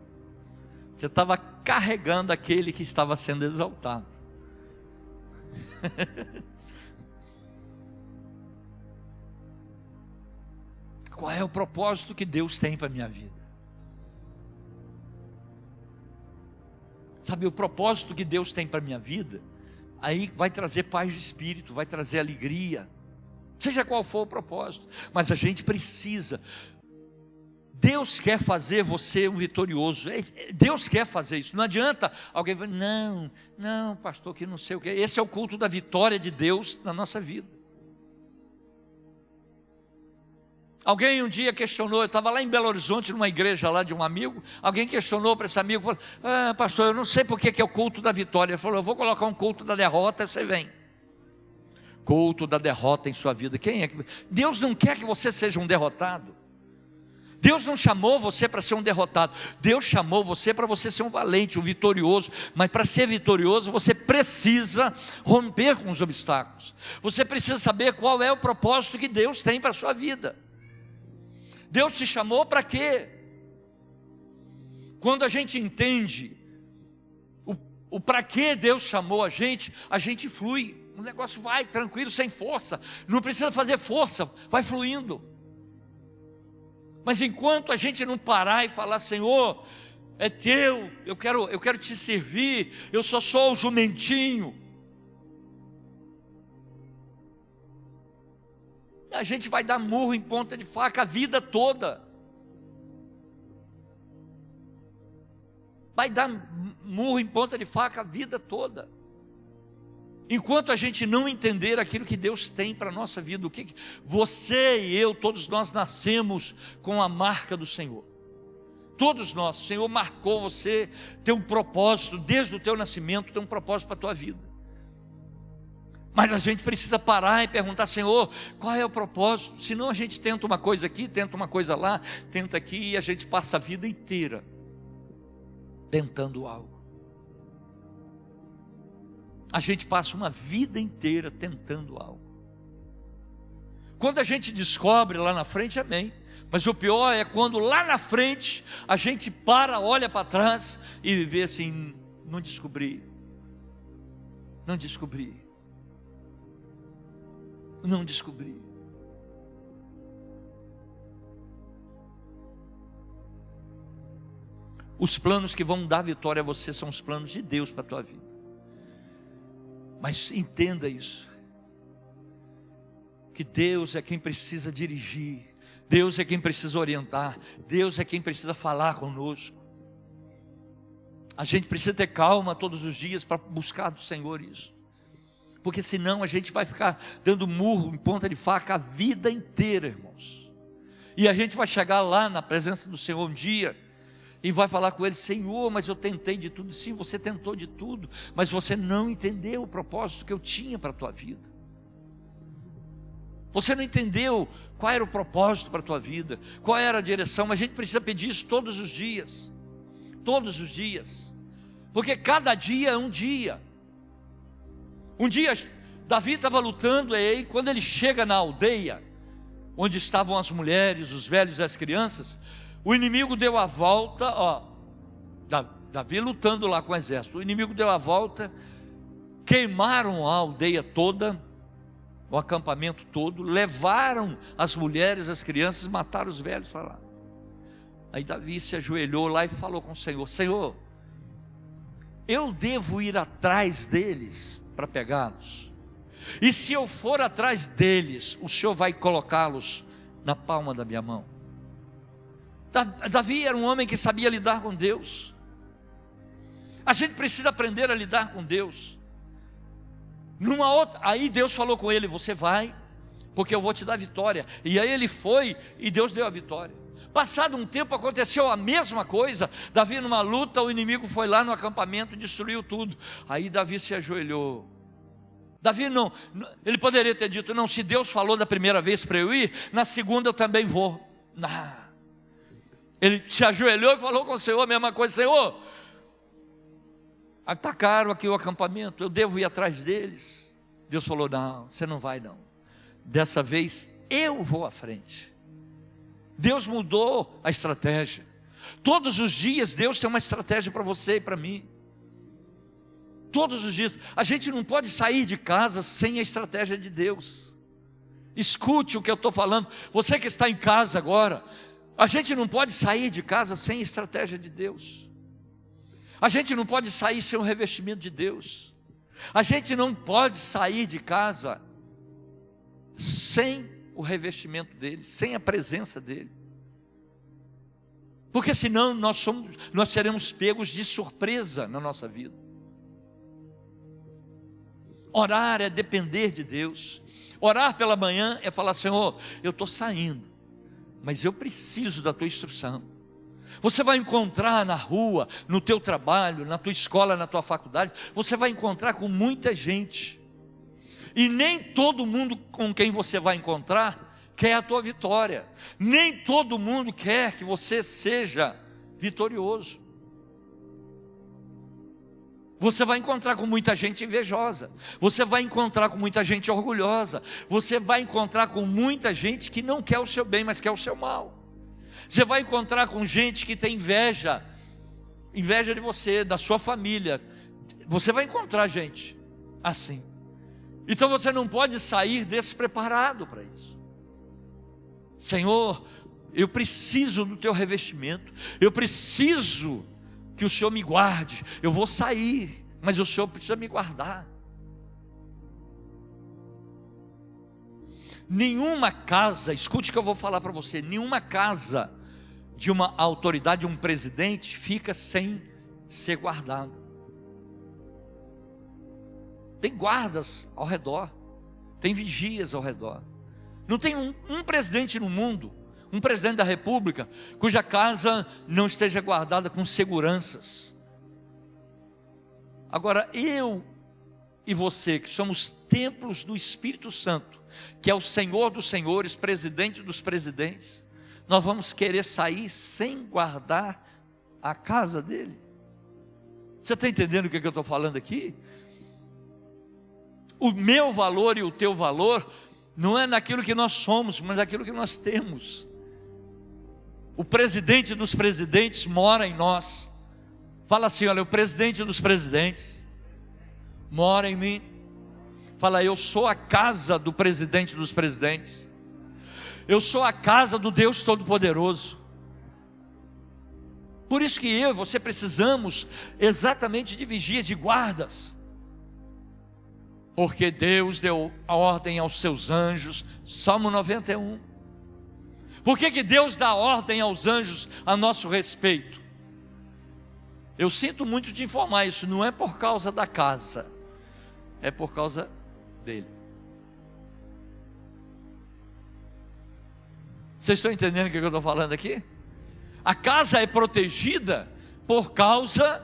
Você estava carregando aquele que estava sendo exaltado. Qual é o propósito que Deus tem para a minha vida? Sabe, o propósito que Deus tem para a minha vida, aí vai trazer paz de espírito, vai trazer alegria, seja qual for o propósito, mas a gente precisa Deus quer fazer você um vitorioso. Deus quer fazer isso. Não adianta alguém falar, não, pastor, que não sei o que. Esse é o culto da vitória de Deus na nossa vida. Alguém um dia questionou, eu estava lá em Belo Horizonte, numa igreja lá de um amigo, alguém questionou para esse amigo, falou, pastor, eu não sei por que é o culto da vitória. Ele falou, eu vou colocar um culto da derrota, você vem. Culto da derrota em sua vida. Quem é que... Deus não quer que você seja um derrotado. Deus não chamou você para ser um derrotado. Deus chamou você para você ser um valente, um vitorioso. Mas para ser vitorioso, você precisa romper com os obstáculos. Você precisa saber qual é o propósito que Deus tem para a sua vida. Deus te chamou para quê? Quando a gente entende o para que Deus chamou a gente flui. O negócio vai tranquilo, sem força. Não precisa fazer força, vai fluindo. Mas enquanto a gente não parar e falar, Senhor, é teu, eu quero te servir, eu só sou o jumentinho, a gente vai dar murro em ponta de faca a vida toda. Vai dar murro em ponta de faca a vida toda. Enquanto a gente não entender aquilo que Deus tem para a nossa vida, você e eu, todos nós nascemos com a marca do Senhor. Todos nós, o Senhor marcou você, tem um propósito, desde o teu nascimento tem um propósito para a tua vida. Mas a gente precisa parar e perguntar, Senhor, qual é o propósito? Senão a gente tenta uma coisa aqui, tenta uma coisa lá, tenta aqui, e a gente passa a vida inteira tentando algo. A gente passa uma vida inteira tentando algo. Quando a gente descobre lá na frente, amém. Mas o pior é quando lá na frente a gente para, olha para trás e vê assim, não descobri. Os planos que vão dar vitória a você são os planos de Deus para a tua vida. Mas entenda isso, que Deus é quem precisa dirigir, Deus é quem precisa orientar, Deus é quem precisa falar conosco. A gente precisa ter calma todos os dias para buscar do Senhor isso. Porque senão a gente vai ficar dando murro em ponta de faca a vida inteira, irmãos. E a gente vai chegar lá na presença do Senhor um dia e vai falar com Ele, Senhor, mas eu tentei de tudo. Sim, você tentou de tudo, mas você não entendeu o propósito que eu tinha para a tua vida. Você não entendeu qual era o propósito para a tua vida, qual era a direção. Mas a gente precisa pedir isso todos os dias. Todos os dias. Porque cada dia é um dia. Um dia, Davi estava lutando, e quando ele chega na aldeia, onde estavam as mulheres, os velhos e as crianças, o inimigo deu a volta, Davi lutando lá com o exército, o inimigo deu a volta, queimaram a aldeia toda, o acampamento todo, levaram as mulheres, as crianças, mataram os velhos para lá. Aí Davi se ajoelhou lá e falou com o Senhor, Senhor, eu devo ir atrás deles para pegá-los, e se eu for atrás deles, o Senhor vai colocá-los na palma da minha mão. Davi era um homem que sabia lidar com Deus. A gente precisa aprender a lidar com Deus. Aí Deus falou com ele, você vai, porque eu vou te dar vitória. E aí ele foi, e Deus deu a vitória. Passado um tempo aconteceu a mesma coisa. Davi numa luta, o inimigo foi lá no acampamento e destruiu tudo. Aí Davi se ajoelhou. Davi não, ele poderia ter dito, não, se Deus falou da primeira vez para eu ir, na segunda eu também vou. Não. Ele se ajoelhou e falou com o Senhor a mesma coisa, Senhor, atacaram aqui o acampamento, eu devo ir atrás deles. Deus falou, não, você não vai não, dessa vez eu vou à frente. Deus mudou a estratégia. Todos os dias Deus tem uma estratégia para você e para mim. Todos os dias. A gente não pode sair de casa sem a estratégia de Deus. Escute o que eu estou falando. Você que está em casa agora, a gente não pode sair de casa sem a estratégia de Deus. A gente não pode sair sem o revestimento de Deus. A gente não pode sair de casa sem o revestimento dele, sem a presença dele. Porque senão nós seremos pegos de surpresa na nossa vida. Orar é depender de Deus. Orar pela manhã é falar: Senhor, eu estou saindo, mas eu preciso da tua instrução. Você vai encontrar na rua, no teu trabalho, na tua escola, na tua faculdade, você vai encontrar com muita gente. E nem todo mundo com quem você vai encontrar quer a tua vitória. Nem todo mundo quer que você seja vitorioso. Você vai encontrar com muita gente invejosa. Você vai encontrar com muita gente orgulhosa. Você vai encontrar com muita gente que não quer o seu bem, mas quer o seu mal. Você vai encontrar com gente que tem inveja de você, da sua família. Você vai encontrar gente assim. Então você não pode sair despreparado para isso. Senhor, eu preciso do teu revestimento. Eu preciso que o Senhor me guarde. Eu vou sair, mas o Senhor precisa me guardar. Nenhuma casa, escute o que eu vou falar para você, nenhuma casa de uma autoridade, de um presidente, fica sem ser guardada. Tem guardas ao redor, tem vigias ao redor. Não tem um presidente no mundo, um presidente da república, cuja casa não esteja guardada com seguranças. Agora, eu e você, que somos templos do Espírito Santo, que é o Senhor dos senhores, presidente dos presidentes, nós vamos querer sair sem guardar a casa dele? Você está entendendo o que eu estou falando aqui? O meu valor e o teu valor não é naquilo que nós somos, mas naquilo que nós temos. O presidente dos presidentes mora em nós. Fala assim: olha, o presidente dos presidentes mora em mim. Fala: eu sou a casa do presidente dos presidentes. Eu sou a casa do Deus Todo-Poderoso. Por isso que eu e você precisamos exatamente de vigias, de guardas. Porque Deus deu a ordem aos seus anjos. Salmo 91. Por que Deus dá ordem aos anjos a nosso respeito? Eu sinto muito te informar, isso não é por causa da casa, é por causa dele. Vocês estão entendendo o que eu estou falando aqui? A casa é protegida por causa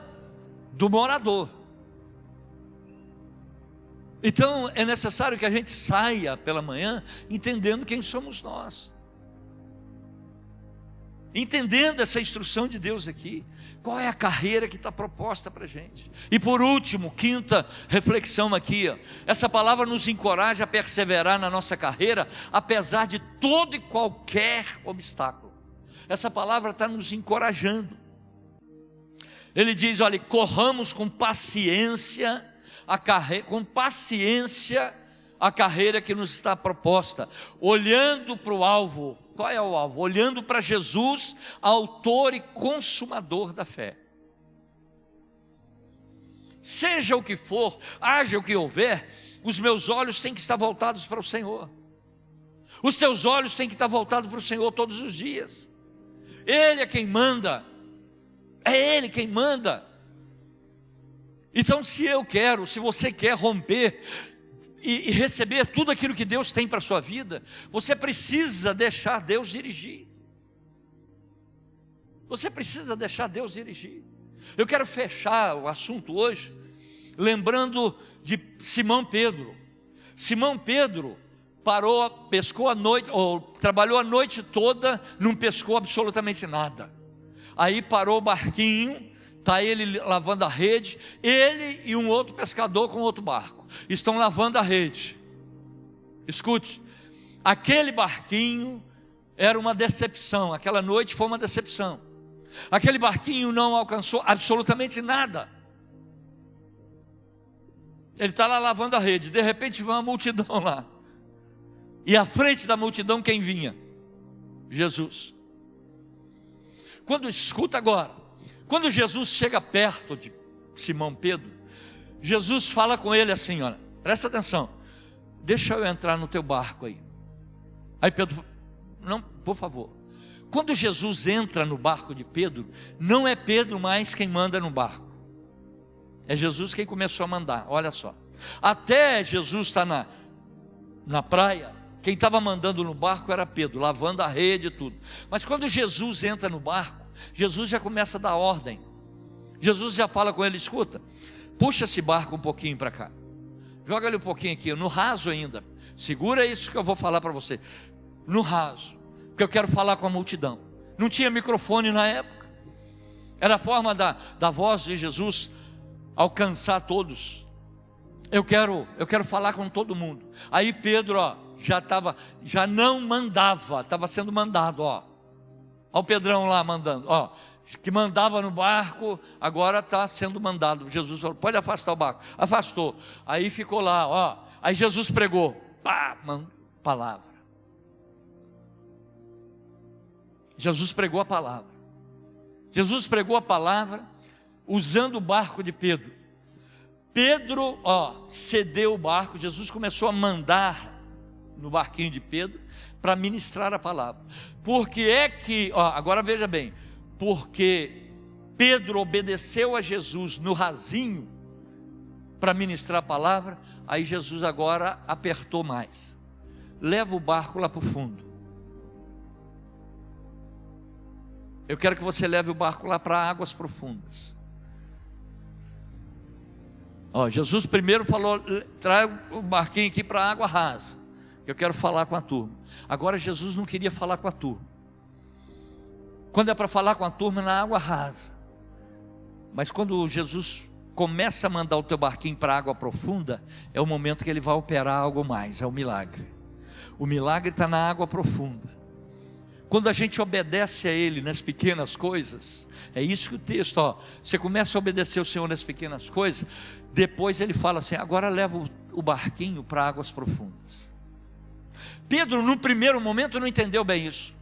do morador. Então é necessário que a gente saia pela manhã entendendo quem somos nós, entendendo essa instrução de Deus aqui, qual é a carreira que está proposta para a gente. E por último, quinta reflexão aqui, ó, essa palavra nos encoraja a perseverar na nossa carreira, apesar de todo e qualquer obstáculo. Essa palavra está nos encorajando. Ele diz: olha, corramos com paciência a carreira que nos está proposta, olhando para o alvo. Qual é o alvo? Olhando para Jesus, autor e consumador da fé. Seja o que for, haja o que houver, os meus olhos têm que estar voltados para o Senhor. Os teus olhos têm que estar voltados para o Senhor todos os dias. Ele é quem manda. É Ele quem manda. Então, se você quer romper e receber tudo aquilo que Deus tem para a sua vida, você precisa deixar Deus dirigir. Você precisa deixar Deus dirigir. Eu quero fechar o assunto hoje lembrando de Simão Pedro. Simão Pedro pescou a noite, ou trabalhou a noite toda, não pescou absolutamente nada. Aí parou o barquinho, está ele lavando a rede, ele e um outro pescador com outro barco, estão lavando a rede. Escute, aquele barquinho era uma decepção, aquela noite foi uma decepção. Aquele barquinho não alcançou absolutamente nada. Ele está lá lavando a rede, de repente vem uma multidão lá, e à frente da multidão quem vinha? Jesus. Quando Jesus chega perto de Simão Pedro, Jesus fala com ele assim: olha, presta atenção, deixa eu entrar no teu barco aí. Aí Pedro, não, por favor. Quando Jesus entra no barco de Pedro, não é Pedro mais quem manda no barco, é Jesus quem começou a mandar. Olha só, até Jesus estar na praia, quem estava mandando no barco era Pedro, lavando a rede e tudo. Mas quando Jesus entra no barco, Jesus já começa a dar ordem. Jesus já fala com ele: escuta, puxa esse barco um pouquinho para cá, joga ele um pouquinho aqui, no raso ainda, segura isso que eu vou falar para você, no raso, porque eu quero falar com a multidão. Não tinha microfone na época, era a forma da voz de Jesus alcançar todos. Eu quero falar com todo mundo. Aí Pedro, já não mandava, estava sendo mandado, Olha o Pedrão lá mandando, que mandava no barco, agora está sendo mandado. Jesus falou: pode afastar o barco. Afastou. Aí ficou lá, aí Jesus pregou, palavra. Jesus pregou a palavra. Jesus pregou a palavra usando o barco de Pedro. Pedro, cedeu o barco. Jesus começou a mandar no barquinho de Pedro para ministrar a palavra. Porque é que, agora veja bem, porque Pedro obedeceu a Jesus no rasinho para ministrar a palavra, aí Jesus agora apertou mais: leva o barco lá para o fundo. Eu quero que você leve o barco lá para águas profundas. Jesus primeiro falou: traga o barquinho aqui para a água rasa, eu quero falar com a turma. Agora Jesus não queria falar com a turma. Quando é para falar com a turma, é na água rasa. Mas quando Jesus começa a mandar o teu barquinho para a água profunda, é o momento que ele vai operar algo mais, é o milagre. O milagre está na água profunda. Quando a gente obedece a Ele nas pequenas coisas, é isso que o texto, você começa a obedecer o Senhor nas pequenas coisas, depois Ele fala assim: agora leva o barquinho para águas profundas. Pedro, no primeiro momento, não entendeu bem isso.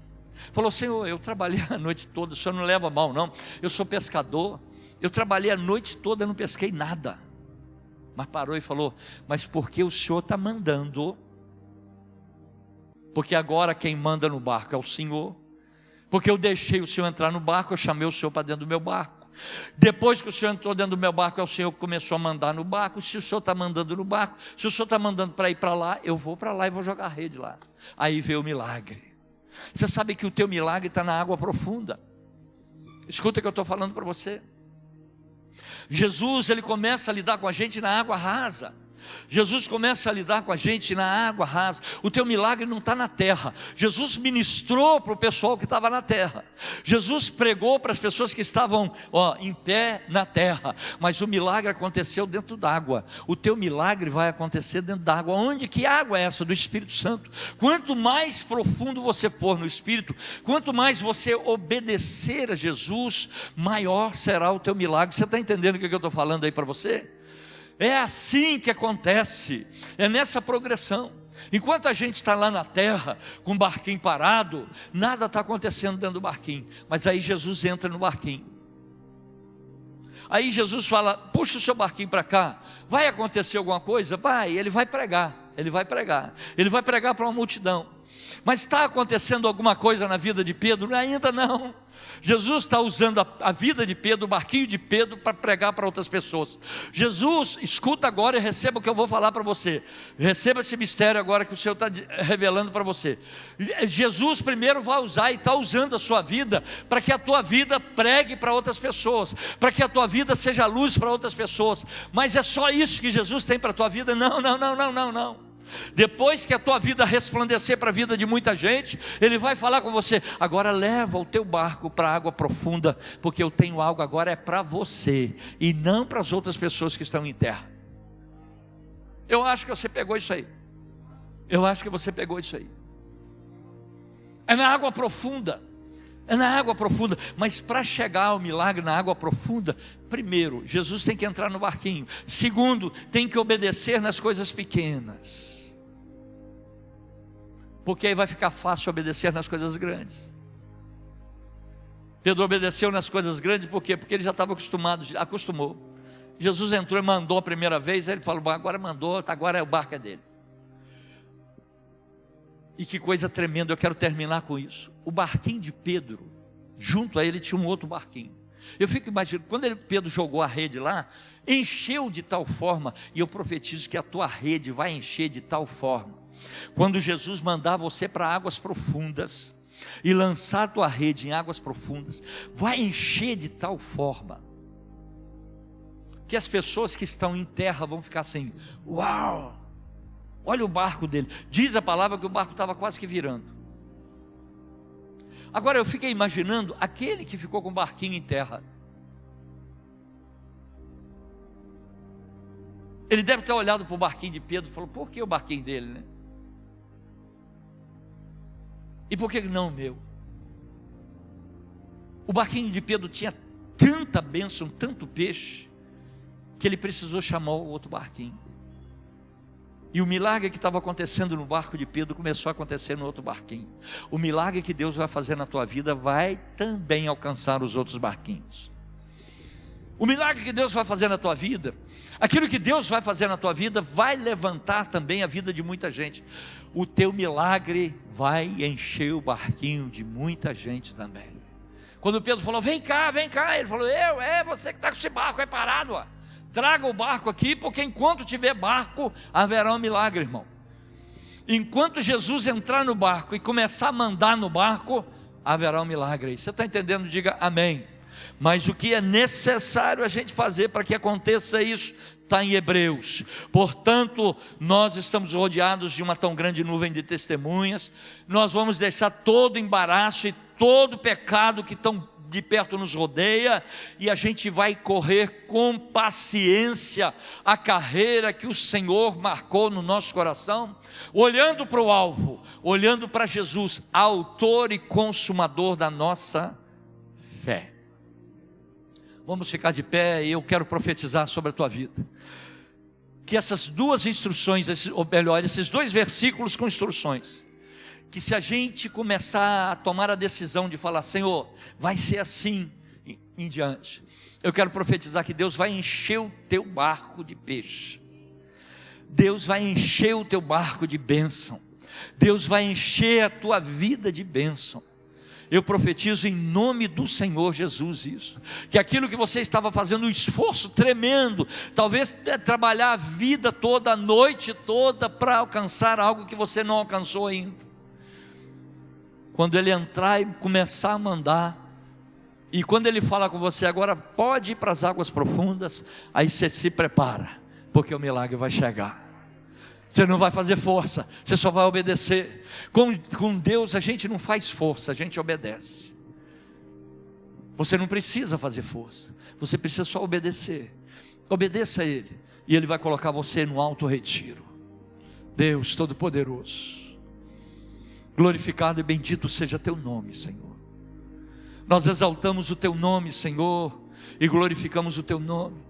Falou: Senhor, eu trabalhei a noite toda, o Senhor não leva mal não, eu sou pescador, eu trabalhei a noite toda, não pesquei nada. Mas parou e falou: mas porque o Senhor está mandando, porque agora quem manda no barco é o Senhor, porque eu deixei o Senhor entrar no barco, eu chamei o Senhor para dentro do meu barco. Depois que o Senhor entrou dentro do meu barco, é o Senhor que começou a mandar no barco. Se o Senhor está mandando no barco, se o Senhor está mandando para ir para lá, eu vou para lá e vou jogar a rede lá. Aí veio o milagre. Você sabe que o teu milagre está na água profunda. Escuta o que eu estou falando para você. Jesus, ele começa a lidar com a gente na água rasa. Jesus começa a lidar com a gente na água rasa. O teu milagre não está na terra. Jesus ministrou para o pessoal que estava na terra. Jesus pregou para as pessoas que estavam em pé na terra. Mas o milagre aconteceu dentro d'água. O teu milagre vai acontecer dentro d'água. Onde que água é essa? Do Espírito Santo. Quanto mais profundo você for no Espírito, quanto mais você obedecer a Jesus, maior será o teu milagre. Você está entendendo o que eu estou falando aí para você? É assim que acontece, é nessa progressão. Enquanto a gente está lá na terra, com o barquinho parado, nada está acontecendo dentro do barquinho. Mas aí Jesus entra no barquinho. Aí Jesus fala: puxa o seu barquinho para cá, vai acontecer alguma coisa? Vai, ele vai pregar, ele vai pregar para uma multidão. Mas está acontecendo alguma coisa na vida de Pedro? Ainda não. Jesus está usando a vida de Pedro, o barquinho de Pedro, para pregar para outras pessoas. Jesus, escuta agora e receba o que eu vou falar para você. Receba esse mistério agora que o Senhor está revelando para você. Jesus primeiro vai usar e está usando a sua vida para que a tua vida pregue para outras pessoas, para que a tua vida seja luz para outras pessoas. Mas é só isso que Jesus tem para a tua vida? Não. Depois que a tua vida resplandecer para a vida de muita gente, Ele vai falar com você: agora leva o teu barco para a água profunda, porque eu tenho algo agora, é para você, e não para as outras pessoas que estão em terra. Eu acho que você pegou isso aí. É na água profunda. Mas para chegar ao milagre na água profunda, primeiro, Jesus tem que entrar no barquinho. Segundo, tem que obedecer nas coisas pequenas, porque aí vai ficar fácil obedecer nas coisas grandes. Pedro obedeceu nas coisas grandes, por quê? Porque ele já estava acostumou. Jesus entrou e mandou a primeira vez, aí ele falou: agora mandou, agora o barco é dele. E que coisa tremenda, eu quero terminar com isso. O barquinho de Pedro, junto a ele tinha um outro barquinho. Eu fico imaginando, quando Pedro jogou a rede lá, encheu de tal forma, e eu profetizo que a tua rede vai encher de tal forma. Quando Jesus mandar você para águas profundas, e lançar a tua rede em águas profundas, vai encher de tal forma, que as pessoas que estão em terra vão ficar assim: uau! Olha o barco dele. Diz a palavra que o barco estava quase que virando. Agora eu fiquei imaginando aquele que ficou com o barquinho em terra. Ele deve ter olhado para o barquinho de Pedro e falou: por que o barquinho dele, né? E por que não o meu? O barquinho de Pedro tinha tanta bênção, tanto peixe, que ele precisou chamar o outro barquinho. E o milagre que estava acontecendo no barco de Pedro começou a acontecer no outro barquinho. O milagre que Deus vai fazer na tua vida vai também alcançar os outros barquinhos. O milagre que Deus vai fazer na tua vida, aquilo que Deus vai fazer na tua vida, vai levantar também a vida de muita gente. O teu milagre vai encher o barquinho de muita gente também. Quando Pedro falou: vem cá, ele falou: você que está com esse barco aí parado, ó. Traga o barco aqui, porque enquanto tiver barco, haverá um milagre, irmão. Enquanto Jesus entrar no barco e começar a mandar no barco, haverá um milagre. Você está entendendo? Diga amém. Mas o que é necessário a gente fazer para que aconteça isso, está em Hebreus. Portanto, nós estamos rodeados de uma tão grande nuvem de testemunhas, nós vamos deixar todo embaraço e todo pecado que tão de perto nos rodeia, e a gente vai correr com paciência a carreira que o Senhor marcou no nosso coração, olhando para o alvo, olhando para Jesus, autor e consumador da nossa fé. Vamos ficar de pé e eu quero profetizar sobre a tua vida, que essas duas instruções, ou melhor, esses dois versículos com instruções, que se a gente começar a tomar a decisão de falar: Senhor, vai ser assim em diante, eu quero profetizar que Deus vai encher o teu barco de peixe, Deus vai encher o teu barco de bênção, Deus vai encher a tua vida de bênção. Eu profetizo em nome do Senhor Jesus isso, que aquilo que você estava fazendo um esforço tremendo, talvez trabalhar a vida toda, a noite toda para alcançar algo que você não alcançou ainda, quando Ele entrar e começar a mandar, e quando Ele falar com você: agora pode ir para as águas profundas, aí você se prepara, porque o milagre vai chegar. Você não vai fazer força, você só vai obedecer. Com Deus a gente não faz força, a gente obedece. Você não precisa fazer força, você precisa só obedecer. Obedeça a Ele, e Ele vai colocar você no alto retiro. Deus Todo-Poderoso, glorificado e bendito seja teu nome, Senhor. Nós exaltamos o teu nome, Senhor, e glorificamos o teu nome.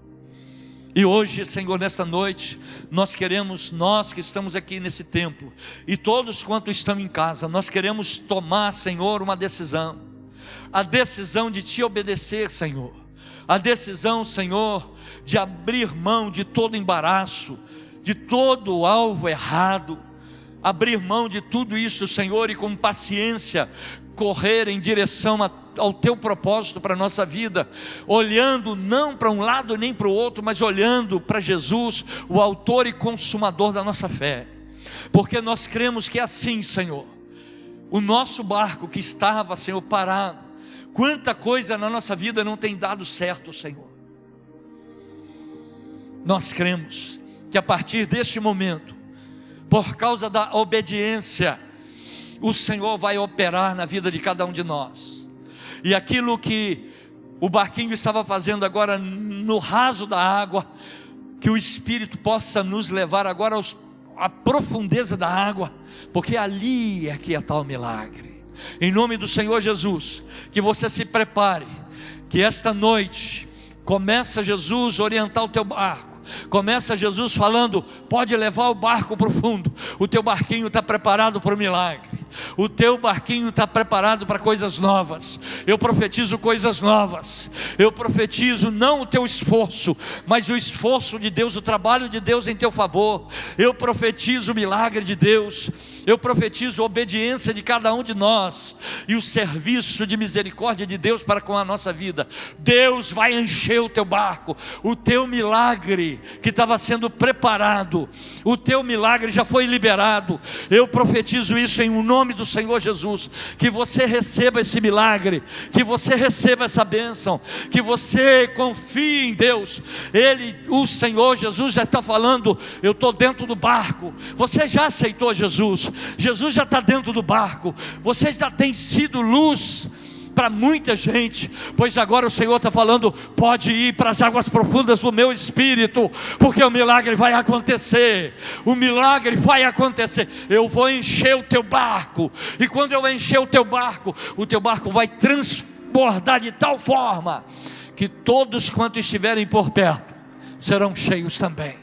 E hoje, Senhor, nesta noite, nós queremos, nós que estamos aqui nesse templo, e todos quanto estão em casa, nós queremos tomar, Senhor, uma decisão. A decisão de te obedecer, Senhor. A decisão, Senhor, de abrir mão de todo embaraço, de todo o alvo errado, abrir mão de tudo isso, Senhor, e com paciência correr em direção ao teu propósito para a nossa vida, olhando não para um lado nem para o outro, mas olhando para Jesus, o autor e consumador da nossa fé, porque nós cremos que é assim, Senhor. O nosso barco que estava, Senhor, parado, quanta coisa na nossa vida não tem dado certo, Senhor. Nós cremos que a partir deste momento, por causa da obediência, o Senhor vai operar na vida de cada um de nós, e aquilo que o barquinho estava fazendo agora no raso da água, que o Espírito possa nos levar agora à profundeza da água, porque ali é que está o milagre. Em nome do Senhor Jesus, que você se prepare, que esta noite começa Jesus a orientar o teu barco. Começa Jesus falando: pode levar o barco para o fundo, o teu barquinho está preparado para o milagre. O teu barquinho está preparado para coisas novas. Eu profetizo coisas novas. Eu profetizo não o teu esforço, mas o esforço de Deus, o trabalho de Deus em teu favor. Eu profetizo o milagre de Deus. Eu profetizo a obediência de cada um de nós e o serviço de misericórdia de Deus para com a nossa vida. Deus vai encher o teu barco. O teu milagre que estava sendo preparado, o teu milagre já foi liberado. Eu profetizo isso em nome do Senhor Jesus, que você receba esse milagre, que você receba essa bênção, que você confie em Deus. O Senhor Jesus já está falando: eu estou dentro do barco. Você já aceitou Jesus? Jesus já está dentro do barco. Você já tem sido luz para muita gente, pois agora o Senhor está falando: pode ir para as águas profundas do meu espírito, porque o milagre vai acontecer. O milagre vai acontecer. Eu vou encher o teu barco, e quando eu encher o teu barco vai transbordar de tal forma que todos quantos estiverem por perto serão cheios também.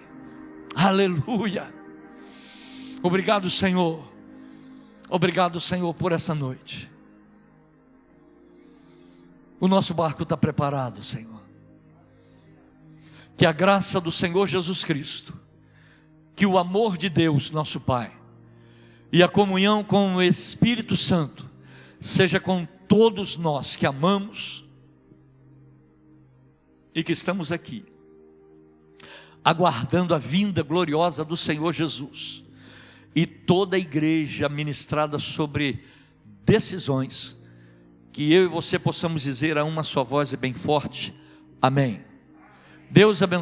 Aleluia. Obrigado, Senhor. Obrigado, Senhor, por essa noite. O nosso barco está preparado, Senhor. Que a graça do Senhor Jesus Cristo, que o amor de Deus, nosso Pai, e a comunhão com o Espírito Santo seja com todos nós que amamos e que estamos aqui, aguardando a vinda gloriosa do Senhor Jesus. E toda a igreja ministrada sobre decisões, que eu e você possamos dizer a uma só voz e bem forte: amém. Deus abençoe.